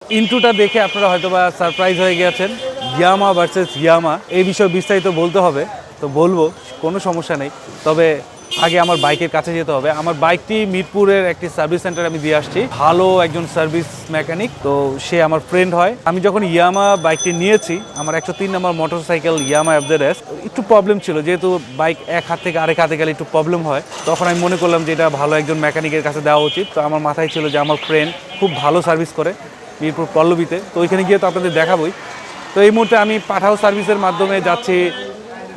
ইন্ট্রোটা দেখে আপনারা হয়তোবা সারপ্রাইজ হয়ে গেছেন। ইয়ামা ভার্সেস ইয়ামা এই বিষয়ে বিস্তারিত বলতে হবে, তো বলবো, কোনো সমস্যা নেই। তবে আগে আমার বাইকের কাছে যেতে হবে। আমার বাইকটি মিরপুরের একটি সার্ভিস সেন্টারে আমি দিয়ে আসছি। ভালো একজন সার্ভিস মেকানিক, তো সে আমার ফ্রেন্ড হয়। আমি যখন ইয়ামা বাইকটি নিয়েছি, আমার 103 নম্বর মোটরসাইকেল ইয়ামা Fzs, একটু প্রবলেম ছিল, যেহেতু বাইক এক হাত থেকে আরেক হাতে গেলে একটু প্রবলেম হয়। তখন আমি মনে করলাম যে এটা ভালো একজন মেকানিকের কাছে দেওয়া উচিত। তো আমার মাথায় ছিল যে আমার ফ্রেন্ড খুব ভালো সার্ভিস করে মিরপুর পল্লবীতে, তো ওইখানে গিয়ে তো আপনাদের দেখাবই। তো এই মুহূর্তে আমি পাঠাও সার্ভিসের মাধ্যমে যাচ্ছি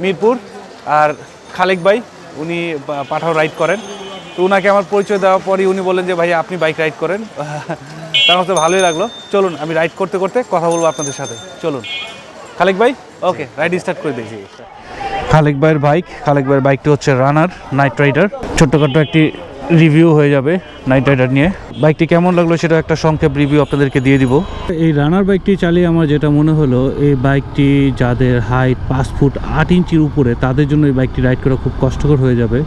মিরপুর। আর খালেক ভাই উনি পাঠাও রাইড করেন, তো ওনাকে আমার পরিচয় দেওয়ার পরই উনি বললেন যে ভাই আপনি বাইক রাইড করেন। তার মধ্যে ভালোই লাগলো। চলুন আমি রাইড করতে করতে কথা বলবো আপনাদের সাথে। চলুন খালেক ভাই, ওকে রাইড স্টার্ট করে দিয়েছি। খালেক ভাইয়ের বাইকটি হচ্ছে রানার নাইট রাইডার। ছোট্টখাটো একটি রিভিউ হয়ে যাবে নাইট রাইডার নিয়ে। বাইকটি কেমন লাগলো সেটা একটা সংক্ষেপ রিভিউ আপনাদেরকে দিয়ে দিব। এই রানার বাইকটি চালিয়ে আমার যেটা মনে হলো, এই বাইকটি যাদের হাইট 5 ফুট 8 ইঞ্চির উপরে, তাদের জন্য এই বাইকটি রাইড করা খুব কষ্টকর হয়ে যাবে,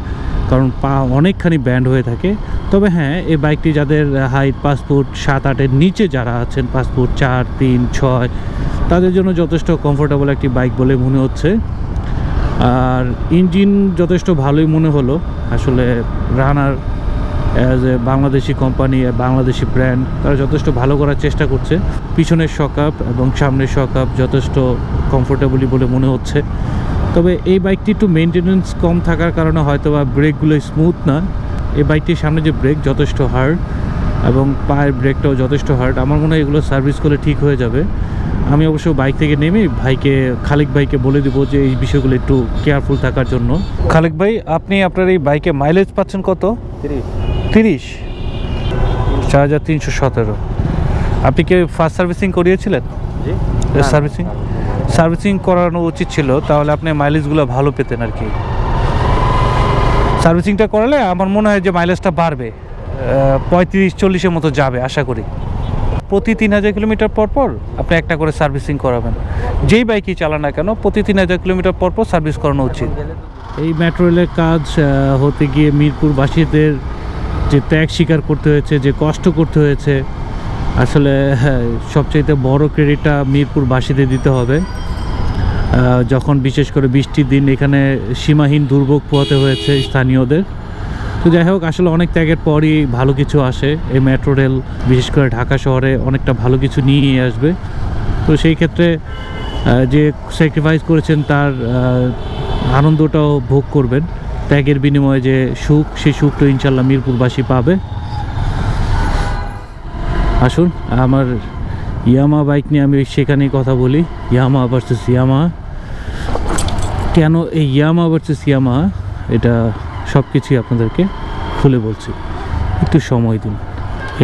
কারণ পা অনেকখানি ব্যান্ড হয়ে থাকে। তবে হ্যাঁ, এই বাইকটি যাদের হাইট 5 ফুট 7-8-এর নিচে যারা আছেন, 5 ফুট 4, 3, 6, তাদের জন্য যথেষ্ট কমফোর্টেবল একটি বাইক বলে মনে হচ্ছে। আর ইঞ্জিন যথেষ্ট ভালোই মনে হলো। আসলে Runner as a Bangladeshi company, Bangladeshi brand, তারা যথেষ্ট ভালো করার চেষ্টা করছে। পিছনের শকআপ এবং সামনের শকআপ যথেষ্ট কমফোর্টেবলি বলে মনে হচ্ছে। তবে এই বাইকটি একটু মেনটেনেন্স কম থাকার কারণে হয়তো বা ব্রেকগুলো স্মুথ না। এই বাইকটির সামনে যে ব্রেক যথেষ্ট হার্ড এবং পায়ের ব্রেকটাও যথেষ্ট হার্ড। আমার মনে হয় এগুলো সার্ভিস করলে ঠিক হয়ে যাবে। আমি অবশ্য বাইক থেকে নেমে খালেক ভাইকে বলে দেবো যে এই বিষয়গুলো একটু কেয়ারফুল থাকার জন্য। খালেক ভাই, আপনি আপনার এই বাইকে মাইলেজ পাচ্ছেন কত? 30, 4317। আপনি কি ফার্স্ট সার্ভিসিং করিয়েছিলেন? সার্ভিসিং করানো উচিত ছিল, তাহলে আপনি মাইলেজগুলো ভালো পেতেন আর কি। সার্ভিসিংটা করালে আমার মনে হয় যে মাইলেজটা বাড়বে, 35-40-এর মতো যাবে আশা করি। প্রতি 3000 কিলোমিটার পর পর আপনি একটা করে সার্ভিসিং করাবেন। যেই বাইকই চালান না কেন, প্রতি 3000 কিলোমিটার পর পর সার্ভিস করানো উচিত। এই মেট্রো রেলের কাজ হতে গিয়ে মিরপুরবাসীদের যে ত্যাগ স্বীকার করতে হয়েছে, যে কষ্ট করতে হয়েছে, আসলে সবচাইতে বড় ক্রেডিটটা মিরপুরবাসীদের দিতে হবে। যখন বিশেষ করে বৃষ্টির দিন এখানে সীমাহীন দুর্ভোগ পোহাতে হয়েছে স্থানীয়দের। তো যাই হোক, আসলে অনেক ত্যাগের পরই ভালো কিছু আসে। এই মেট্রো রেল বিশেষ করে ঢাকা শহরে অনেকটা ভালো কিছু নিয়ে আসবে। তো সেই ক্ষেত্রে যে স্যাক্রিফাইস করেছেন তার আনন্দটাও ভোগ করবেন। ত্যাগের বিনিময়ে যে সুখ, সেই সুখটা ইনশাল্লাহ মিরপুরবাসী পাবে। আসুন আমার ইয়ামা বাইক নিয়ে আমি সেখানেই কথা বলি। ইয়ামা ভার্সেস ইয়ামা, কেন এই ইয়ামা ভার্সেস ইয়ামা, এটা সব কিছুই আপনাদেরকে খুলে বলছি, একটু সময় দিন।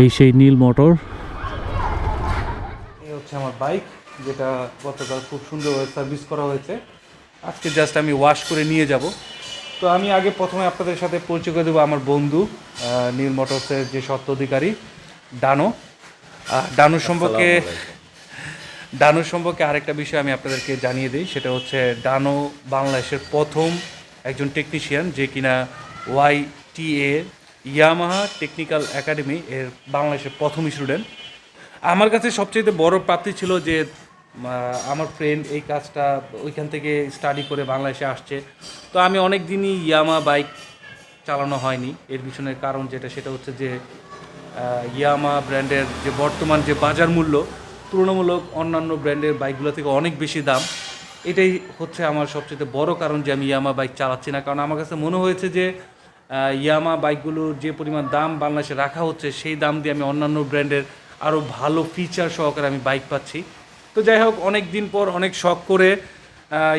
এই সেই নীল মোটর, এই হচ্ছে আমার বাইক, যেটা গতকাল খুব সুন্দরভাবে সার্ভিস করা হয়েছে। আজকে জাস্ট আমি ওয়াশ করে নিয়ে যাব। তো আমি আগে প্রথমে আপনাদের সাথে পরিচয় করে দেবো আমার বন্ধু নীল মোটরসের যে স্বত্ব অধিকারী ডানো। ডানোর সম্পর্কে আরেকটা বিষয় আমি আপনাদেরকে জানিয়ে দিই, সেটা হচ্ছে ডানো বাংলাদেশের প্রথম একজন টেকনিশিয়ান, যে কিনা YTA ইয়ামাহা টেকনিক্যাল একাডেমি এর বাংলাদেশের প্রথম স্টুডেন্ট। আমার কাছে সবচেয়ে বড় প্রাপ্তি ছিল যে আমার ফ্রেন্ড এই কাজটা ওইখান থেকে স্টাডি করে বাংলাদেশে আসছে। তো আমি অনেক দিনই ইয়ামা বাইক চালানো হয়নি। এর পিছনের কারণ সেটা হচ্ছে যে ইয়ামা ব্র্যান্ডের যে বর্তমান যে বাজার মূল্য তুলনামূলক অন্যান্য ব্র্যান্ডের বাইকগুলো থেকে অনেক বেশি দাম। এটাই হচ্ছে আমার সবচেয়ে বড় কারণ যে আমি ইয়ামা বাইক চালাচ্ছি না। কারণ আমার কাছে মনে হয়েছে যে ইয়ামা বাইকগুলোর যে পরিমাণ দাম বাংলাদেশে রাখা হচ্ছে, সেই দাম দিয়ে আমি অন্যান্য ব্র্যান্ডের আরও ভালো ফিচার সহকারে আমি বাইক পাচ্ছি। তো যাই হোক, অনেক দিন পর অনেক শখ করে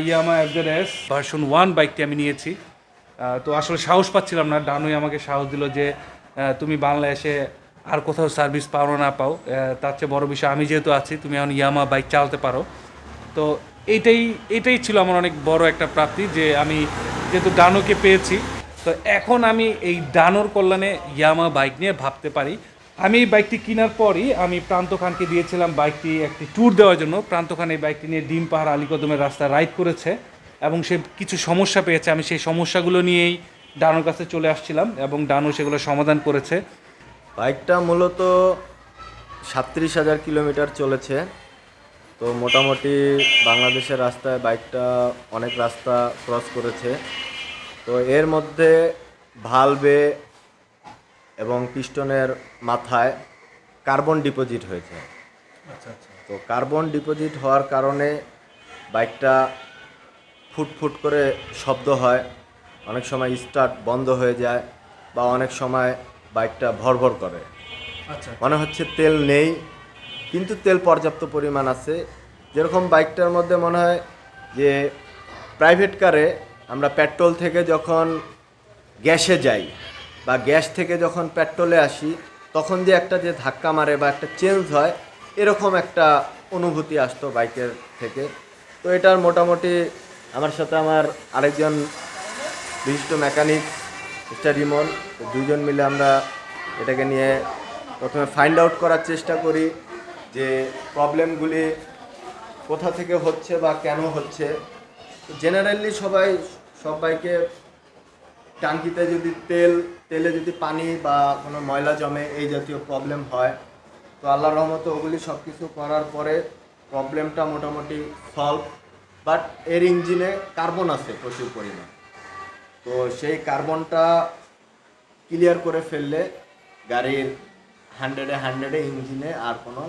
ইয়ামা Fzs ভার্সন 1 বাইকটি আমি নিয়েছি। তো আসলে সাহস পাচ্ছিলাম না। ডানোই আমাকে সাহস দিল যে তুমি বাংলাদেশে আর কোথাও সার্ভিস পাও না পাও, তার চেয়ে বড় বিষয় আমি যেহেতু আছি, তুমি এখন ইয়ামা বাইক চালাতে পারো। তো এইটাই ছিল আমার অনেক বড় একটা প্রাপ্তি, যে আমি যেহেতু ডানোকে পেয়েছি, তো এখন আমি এই ডানোর কল্যাণে ইয়ামা বাইক নিয়ে ভাবতে পারি। আমি এই বাইকটি কেনার পরই আমি প্রান্ত খানকে দিয়েছিলাম বাইকটি একটি ট্যুর দেওয়ার জন্য। প্রান্ত খান এই বাইকটি নিয়ে ডিম পাহাড় আলীকদমের রাস্তা রাইড করেছে এবং সে কিছু সমস্যা পেয়েছে। আমি সেই সমস্যাগুলো নিয়েই ডানোর কাছে চলে আসছিলাম এবং ডানো সেগুলো সমাধান করেছে। বাইকটা মূলত 37,000 কিলোমিটার চলেছে। তো মোটামুটি বাংলাদেশের রাস্তায় বাইকটা অনেক রাস্তা ক্রস করেছে। তো এর মধ্যে ভালভে এবং পিস্টনের মাথায় কার্বন ডিপোজিট হয়েছে। তো কার্বন ডিপোজিট হওয়ার কারণে বাইকটা ফুট করে শব্দ হয়, অনেক সময় স্টার্ট বন্ধ হয়ে যায় বা অনেক সময় বাইকটা ভরভর করে। মনে হচ্ছে তেল নেই, কিন্তু তেল পর্যাপ্ত পরিমাণ আছে। যেরকম বাইকটার মধ্যে মনে হয় যে প্রাইভেট কারে আমরা পেট্রোল থেকে যখন গ্যাসে যাই বা গ্যাস থেকে যখন পেট্রোলে আসি, তখন যে একটা যে ধাক্কা মারে বা একটা চেঞ্জ হয়, এরকম একটা অনুভূতি আসতো বাইকের থেকে। তো এটার মোটামুটি আমার সাথে আমার আরেকজন বিশিষ্ট মেকানিক মিস্টার রিমন, দুইজন মিলে আমরা এটাকে নিয়ে প্রথমে ফাইন্ড আউট করার চেষ্টা করি যে প্রবলেমগুলি কোথা থেকে হচ্ছে বা কেন হচ্ছে। জেনারেলি সব বাইকে ট্যাঙ্কিতে যদি তেলে যদি পানি বা কোনো ময়লা জমে, এই জাতীয় প্রবলেম হয়। তো আল্লাহর রহমতে ওগুলি সব কিছু করার পরে প্রবলেমটা মোটামুটি সলভ। বাট এর ইঞ্জিনে কার্বন আছে প্রচুর পরিমাণ। তো সেই কার্বনটা ক্লিয়ার করে ফেললে গাড়ির 100-এ ইঞ্জিনে আর কোনো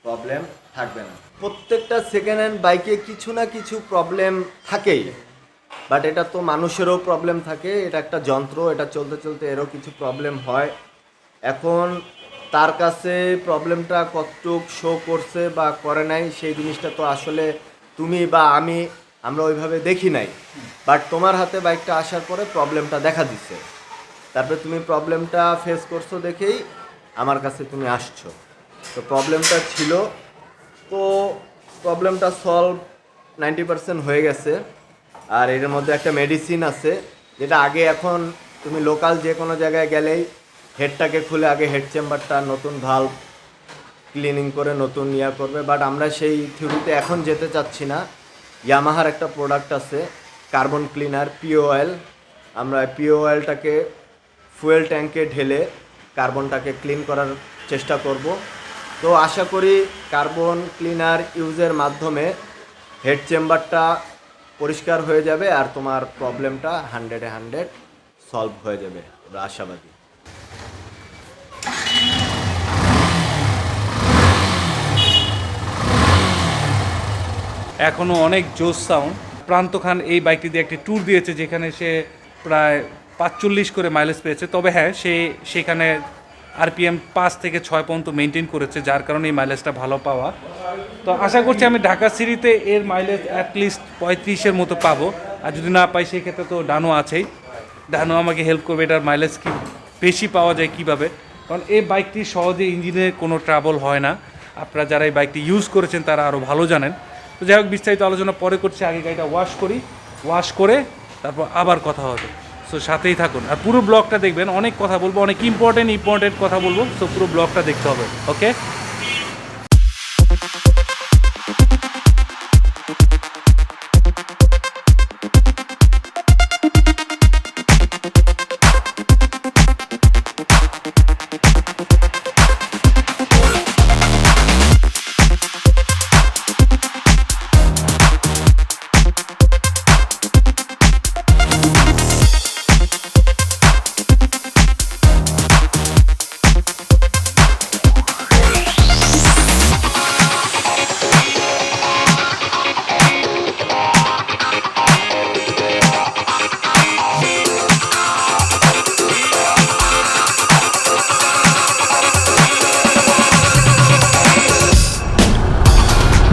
প্রবলেম থাকবে না। প্রত্যেকটা সেকেন্ড হ্যান্ড বাইকে কিছু না কিছু প্রবলেম থাকেই, বাট এটা তো মানুষেরও প্রবলেম থাকে। এটা একটা যন্ত্র, এটা চলতে চলতে এরও কিছু প্রবলেম হয়। এখন তার কাছে প্রবলেমটা কতটুক শো করছে বা করে নাই, সেই জিনিসটা তো আসলে তুমি বা আমরা ওইভাবে দেখি নাই। বাট তোমার হাতে বাইকটা আসার পরে প্রবলেমটা দেখা দিচ্ছে, তারপরে তুমি প্রবলেমটা ফেস করছো দেখেই আমার কাছে তুমি আসছো। তো প্রবলেমটা ছিল, তো প্রবলেমটা সলভ 90% হয়ে গেছে। আর এর মধ্যে একটা মেডিসিন আছে, যেটা আগে এখন তুমি লোকাল যে কোনো জায়গায় গেলেই হেডটাকে খুলে আগে হেড চেম্বারটা নতুন ভাল্ব ক্লিনিং করে নতুন ইয়া করবে। বাট আমরা সেই থিওরিতে এখন যেতে চাচ্ছি না। ইয়ামাহার একটা প্রোডাক্ট আছে কার্বন ক্লিনার পিও অয়েল, আমরা পিও অয়েলটাকে ফুয়েল ট্যাঙ্কে ঢেলে কার্বনটাকে ক্লিন করার চেষ্টা করব। তো আশা করি কার্বন ক্লিনার ইউজের মাধ্যমে হেড চেম্বারটা পরিষ্কার হয়ে যাবে আর তোমার প্রবলেমটা 100-এ সলভ হয়ে যাবে, আমরা আশাবাদী। এখনও অনেক জোস সাউন্ড। প্রান্ত খান এই বাইকটি দিয়ে একটি ট্যুর দিয়েছে, যেখানে সে প্রায় 45 করে মাইলেজ পেয়েছে। তবে হ্যাঁ, সেখানে আরপিএম 5 থেকে 6 পর্যন্ত মেনটেন করেছে, যার কারণে এই মাইলেজটা ভালো পাওয়া। তো আশা করছি আমি ঢাকা সিটিতে এর মাইলেজ অ্যাটলিস্ট 35-এর মতো পাবো। আর যদি না পাই সেক্ষেত্রে তো ডানো আছেই, ডানো আমাকে হেল্প করবে এটার মাইলেজ কি বেশি পাওয়া যায় কীভাবে। কারণ এই বাইকটি সহজে ইঞ্জিনে কোনো ট্রাবল হয় না। আপনারা যারা এই বাইকটি ইউজ করেছেন তারা আরও ভালো জানেন। তো যাই হোক, বিস্তারিত আলোচনা পরে করছি, আগে গাড়িটা ওয়াশ করে তারপর আবার কথা হবে। সো সাথেই থাকুন আর পুরো ব্লগটা দেখবেন। অনেক কথা বলবো, অনেক ইম্পর্টেন্ট কথা বলবো। সো পুরো ব্লগটা দেখতে হবে, ওকে?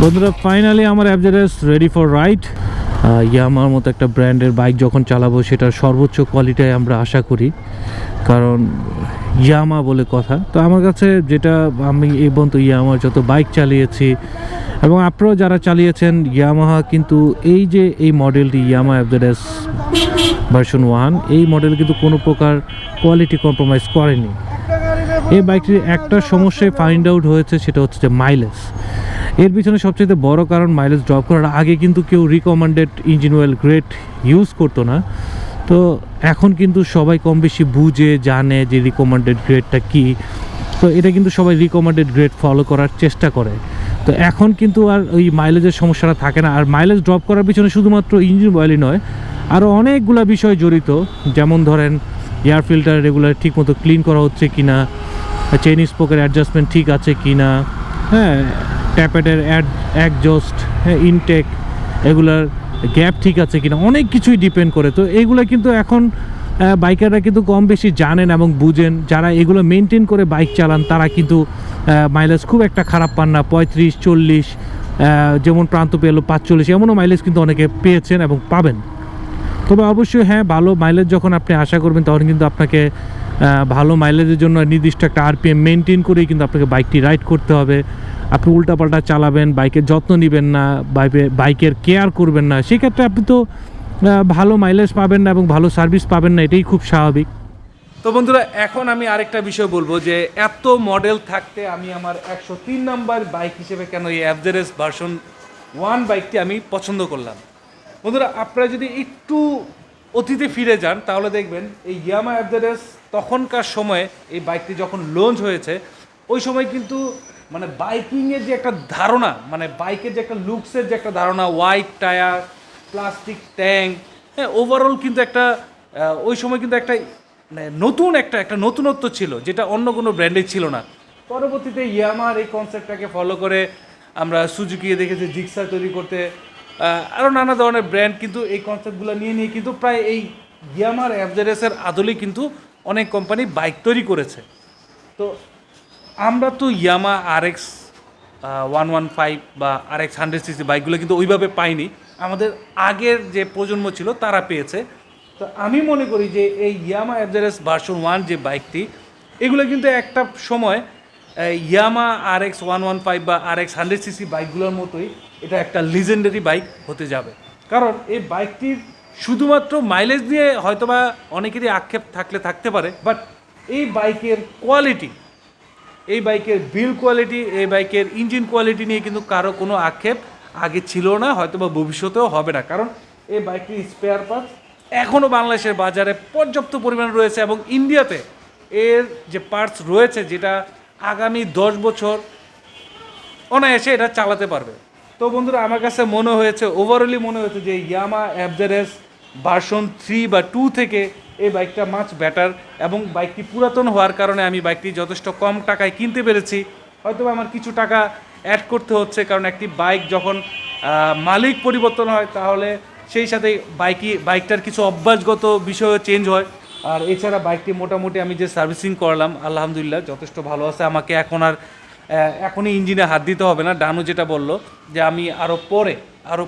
বন্ধুরা, ফাইনালি আমার Fzs রেডি ফর রাইড। ইয়ামাহার মতো একটা ব্র্যান্ডের বাইক যখন চালাবো, সেটার সর্বোচ্চ কোয়ালিটি আমরা আশা করি, কারণ ইয়ামাহা বলে কথা। তো আমার কাছে যেটা, আমি এই পর্যন্ত ইয়ামাহার যত বাইক চালিয়েছি এবং আপনারাও যারা চালিয়েছেন, ইয়ামাহা কিন্তু এই মডেলটি ইয়ামাহা Fzs ভার্সন 1, এই মডেল কিন্তু কোনো প্রকার কোয়ালিটি কম্প্রোমাইজ করেনি। এই বাইকটির একটা সমস্যায় ফাইন্ড আউট হয়েছে, সেটা হচ্ছে যে মাইলেজ। এর পিছনে সবচেয়ে বড় কারণ, মাইলেজ ড্রপ করার আগে কিন্তু কেউ recommended engine oil grade use করতো না। তো এখন কিন্তু সবাই কম বেশি বুঝে জানে যে রিকমেন্ডেড গ্রেডটা কী। তো এটা কিন্তু সবাই রিকমেন্ডেড গ্রেড ফলো করার চেষ্টা করে। তো এখন কিন্তু আর ওই মাইলেজের সমস্যাটা থাকে না। আর মাইলেজ ড্রপ করার পিছনে শুধুমাত্র ইঞ্জিন অয়েলই নয়, আরও অনেকগুলো বিষয় জড়িত, যেমন ধরেন এয়ার ফিল্টার রেগুলার ঠিকমতো ক্লিন করা হচ্ছে কি না, চেইন স্পোকের অ্যাডজাস্টমেন্ট ঠিক আছে কি না, হ্যাঁ, ট্যাপেটের অ্যাডজাস্ট, হ্যাঁ, ইনটেক, এগুলার গ্যাপ ঠিক আছে কিনা, অনেক কিছুই ডিপেন্ড করে। তো এইগুলো কিন্তু এখন বাইকাররা কিন্তু কম বেশি জানেন এবং বুঝেন। যারা এগুলো মেনটেন করে বাইক চালান তারা কিন্তু মাইলেজ খুব একটা খারাপ পান না, 35-40, যেমন প্রান্ত পেলো 45, এমনও মাইলেজ কিন্তু অনেকে পেয়েছেন এবং পাবেন। তবে অবশ্যই হ্যাঁ, ভালো মাইলেজ যখন আপনি আশা করবেন তখন কিন্তু আপনাকে ভালো মাইলেজের জন্য নির্দিষ্ট একটা আরপিএম মেনটেন করেই কিন্তু আপনাকে বাইকটি রাইড করতে হবে। আপনি উল্টাপাল্টা চালাবেন, বাইকের যত্ন নেবেন না, বাইকের কেয়ার করবেন না, সেক্ষেত্রে আপনি তো ভালো মাইলেজ পাবেন না এবং ভালো সার্ভিস পাবেন না, এটাই খুব স্বাভাবিক। তো বন্ধুরা, এখন আমি আরেকটা বিষয় বলবো যে এত মডেল থাকতে আমি আমার 103 নাম্বার বাইক হিসেবে কেন এই Fzs ভার্সন 1 বাইকটি আমি পছন্দ করলাম। বন্ধুরা, আপনারা যদি একটু অতীতে ফিরে যান তাহলে দেখবেন এই ইয়ামাহা Fzs তখনকার সময়ে এই বাইকটি যখন লঞ্চ হয়েছে ওই সময় কিন্তু মানে বাইকিংয়ের যে একটা ধারণা, মানে বাইকের যে একটা লুকসের যে একটা ধারণা, হোয়াইট টায়ার, প্লাস্টিক ট্যাঙ্ক, হ্যাঁ, ওভারঅল কিন্তু একটা ওই সময় কিন্তু একটা মানে একটা নতুনত্ব ছিল, যেটা অন্য কোনো ব্র্যান্ডে ছিল না। পরবর্তীতে ইয়ামাহার এই কনসেপ্টটাকে ফলো করে আমরা সুজুকিকে দেখেছি জিক্সার তৈরি করতে, আরও নানা ধরনের ব্র্যান্ড কিন্তু এই কনসেপ্টগুলো নিয়ে কিন্তু প্রায় এই ইয়ামাহার Fzs-এর আদলেই কিন্তু অনেক কোম্পানি বাইক তৈরি করেছে। তো আমরা তো ইয়ামাহা RX 115 বা RX 100cc বাইকগুলো কিন্তু ওইভাবে পাইনি, আমাদের আগের যে প্রজন্ম ছিল তারা পেয়েছে। তো আমি মনে করি যে এই ইয়ামাহা Fzs ভার্সন 1 যে বাইকটি, এগুলো কিন্তু একটা সময় ইয়ামাহা RX 115 বা RX 100cc বাইকগুলোর মতোই এটা একটা লিজেন্ডারি বাইক হতে যাবে। কারণ এই বাইকটির শুধুমাত্র মাইলেজ দিয়ে হয়তোবা অনেকেরই আক্ষেপ থাকতে পারে, বাট এই বাইকের কোয়ালিটি, এই বাইকের বিল্ড কোয়ালিটি, এই বাইকের ইঞ্জিন কোয়ালিটি নিয়ে কিন্তু কারো কোনো আক্ষেপ আগে ছিল না, হয়তোবা ভবিষ্যতেও হবে না। কারণ এই বাইকটির স্পেয়ার পার্টস এখনও বাংলাদেশের বাজারে পর্যাপ্ত পরিমাণ রয়েছে এবং ইন্ডিয়াতে এর যে পার্টস রয়েছে যেটা আগামী 10 বছর অনায়াসে এটা চালাতে পারবে। তো বন্ধুরা, আমার কাছে ওভারঅলি মনে হয়েছে যে ইয়ামাহা Fzs ভার্সন 3 বা 2 থেকে এই বাইকটা মাচ বেটার, এবং বাইকটি পুরাতন হওয়ার কারণে আমি বাইকটি যথেষ্ট কম টাকায় কিনতে পেরেছি। হয়তো আমার কিছু টাকা অ্যাড করতে হচ্ছে, কারণ একটি বাইক যখন মালিক পরিবর্তন হয় তাহলে সেই সাথে বাইকটার কিছু অভ্যাসগত বিষয়ও চেঞ্জ হয়। আর এছাড়া বাইকটি মোটামুটি আমি যে সার্ভিসিং করলাম আলহামদুলিল্লাহ যথেষ্ট ভালো আছে। আমাকে এখনই ইঞ্জিনে হাত দিতে হবে না। ডানু যেটা বললো যে আমি আরও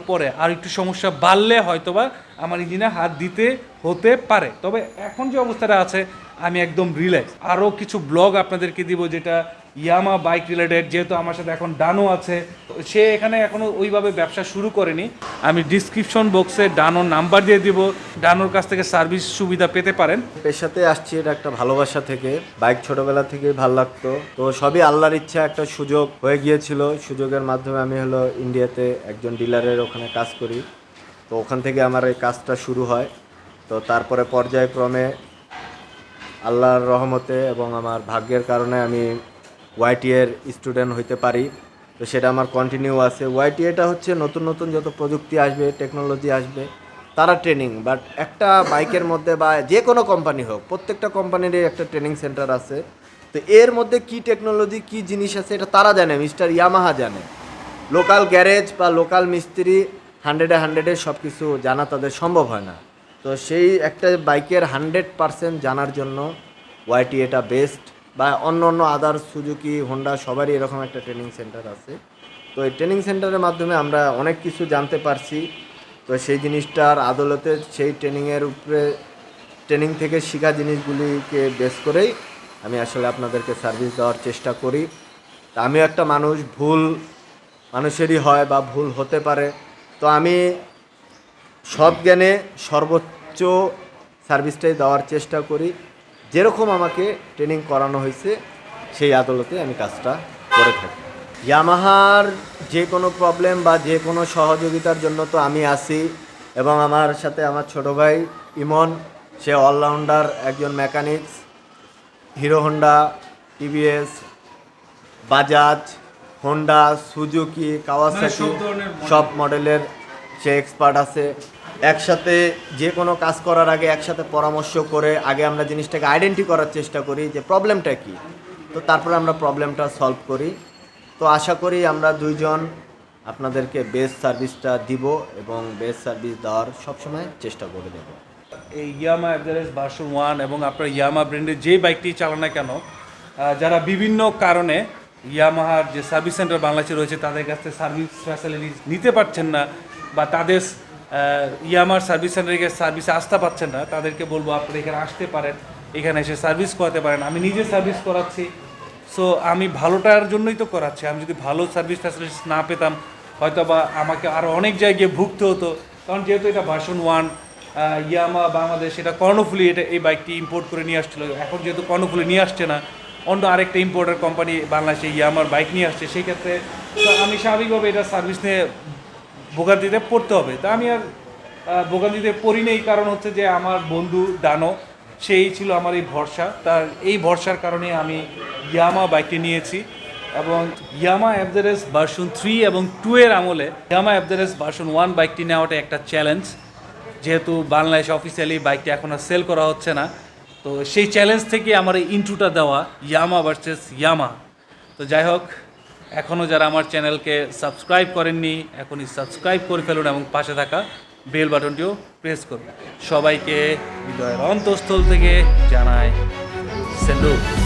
পরে একটু সমস্যা বাড়লে হয়তোবা আমার ইঞ্জিনে হাত দিতে হতে পারে, তবে এখন যে অবস্থাটা আছে আমি একদম রিল্যাক্স। আরও কিছু ব্লগ আপনাদেরকে দিব যেটা ইয়ামাহা বাইক রিলেটেড, যেহেতু আমার সাথে এখন ডানো আছে, সে এখানে এখনও ওইভাবে ব্যবসা শুরু করেনি। আমি ডিসক্রিপশন বক্সে ডানোর নাম্বার দিয়ে দিব, ডানোর কাছ থেকে সার্ভিস সুবিধা পেতে পারেন। পেশাতে আসছি এটা একটা ভালোবাসা থেকে, বাইক ছোটোবেলা থেকেই ভালো লাগতো, তো সবই আল্লাহর ইচ্ছা, একটা সুযোগ হয়ে গিয়েছিল। সুযোগের মাধ্যমে আমি ইন্ডিয়াতে একজন ডিলারের ওখানে কাজ করি, তো ওখান থেকে আমার এই কাজটা শুরু হয়। তো তারপরে পর্যায়ক্রমে আল্লাহর রহমতে এবং আমার ভাগ্যের কারণে আমি ওয়াইটিএর স্টুডেন্ট হইতে পারি, তো সেটা আমার কন্টিনিউ আছে। ওয়াইটিএটা হচ্ছে নতুন নতুন যত প্রযুক্তি আসবে, টেকনোলজি আসবে, তারা ট্রেনিং, বাট একটা বাইকের মধ্যে বা যে কোনো কোম্পানি হোক, প্রত্যেকটা কোম্পানিরই একটা ট্রেনিং সেন্টার আছে। তো এর মধ্যে কি টেকনোলজি, কি জিনিস আছে এটা তারা জানে, মিস্টার ইয়ামাহা জানে। লোকাল গ্যারেজ বা লোকাল মিস্ত্রি 100-এ সব কিছু জানা তাদের সম্ভব হয় না। তো সেই একটা বাইকের 100% জানার জন্য ওয়াইটিএটা বেস্ট, বা অন্য আদার সুজুকি, হোন্ডা সবারই এরকম একটা ট্রেনিং সেন্টার আছে। তো এই ট্রেনিং সেন্টারের মাধ্যমে আমরা অনেক কিছু জানতে পারছি। তো সেই জিনিসটার আদলতে, সেই ট্রেনিংয়ের উপরে, ট্রেনিং থেকে শেখা জিনিসগুলিকে বেস করেই আমি আসলে আপনাদেরকে সার্ভিস দেওয়ার চেষ্টা করি। তা আমিও একটা মানুষ, ভুল মানুষেরই হয় বা ভুল হতে পারে, তো আমি সব জ্ঞানে সর্বোচ্চ সার্ভিসটাই দেওয়ার চেষ্টা করি। যেরকম আমাকে ট্রেনিং করানো হয়েছে সেই আদালতে আমি কাজটা করে থাকি। ইয়ামাহার যে কোনো প্রবলেম বা যে কোনো সহযোগিতার জন্য তো আমি আছি, এবং আমার সাথে আমার ছোটো ভাই ইমন, সে অলরাউন্ডার একজন mechanics, hero Honda TVS, Bajaj, Honda, Suzuki, Kawasaki সব ধরনের সব মডেলের সে এক্সপার্ট আছে। একসাথে যে কোনো কাজ করার আগে একসাথে পরামর্শ করে আগে আমরা জিনিসটাকে আইডেন্টি করার চেষ্টা করি যে প্রবলেমটা কী, তো তারপরে আমরা প্রবলেমটা সলভ করি। তো আশা করি আমরা দুইজন আপনাদেরকে বেস্ট সার্ভিসটা দিব এবং বেস্ট সার্ভিস দেওয়ার সবসময় চেষ্টা করে দেব। এই ইয়ামা এভারেস্ট ভার্সন 1 এবং আপনার ইয়ামা ব্র্যান্ডের যে বাইকটি চালান না কেন, যারা বিভিন্ন কারণে ইয়ামাহার যে সার্ভিস সেন্টার বাংলাদেশে রয়েছে তাদের কাছ থেকে সার্ভিস ফ্যাসিলিটি নিতে পারছেন না বা তাদের ইয়ামার সার্ভিস সেন্টারে সার্ভিসে আসতে পারছেন না, তাদেরকে বলবো আপনারা এখানে আসতে পারেন, এখানে এসে সার্ভিস করাতে পারেন। আমি নিজে সার্ভিস করাচ্ছি, সো আমি ভালোটার জন্যই তো করাচ্ছি। আমি যদি ভালো সার্ভিস ফ্যাসিলিটিস না পেতাম হয়তো বা আমাকে আরও অনেক জায়গায় ভুগতে হতো, কারণ যেহেতু এটা ভার্সন 1 ইয়ামা বাংলাদেশ, এটা কর্ণফুলি এই বাইকটি ইম্পোর্ট করে নিয়ে আসছিলো। এখন যেহেতু কর্ণফুলি নিয়ে আসছে না, অন্য আরেকটা ইম্পোর্টার কোম্পানি বাংলাদেশে ইয়ামার বাইক নিয়ে আসছে, সেই ক্ষেত্রে তো আমি স্বাভাবিকভাবে এটা সার্ভিস নিয়ে ভোগান্তিতে পড়তে হবে। তা আমি আর ভোগান্তিতে পড়ি নেই, কারণ হচ্ছে যে আমার বন্ধু ডানো সেই ছিল আমার এই ভরসা। তার এই ভরসার কারণে আমি ইয়ামা বাইকটি নিয়েছি। এবং ইয়ামা এভারেস্ট ভার্সন 3 এবং 2 এর আমলে ইয়ামা এভারেস্ট ভার্সন 1 বাইকটি নেওয়াটা একটা চ্যালেঞ্জ, যেহেতু বাংলাদেশ অফিসিয়ালি বাইকটি এখন আর সেল করা হচ্ছে না। তো সেই চ্যালেঞ্জ থেকে আমার এই ইন্ট্রোটা দেওয়া ইয়ামা ভার্সেস ইয়ামা। তো যাই হোক, এখনও যারা আমার চ্যানেলকে সাবস্ক্রাইব করেননি এখনই সাবস্ক্রাইব করে ফেলুন এবং পাশে থাকা বেল বাটনটিও প্রেস করুন। সবাইকে হৃদয়ের অন্তঃস্থল থেকে জানাই স্যালুট।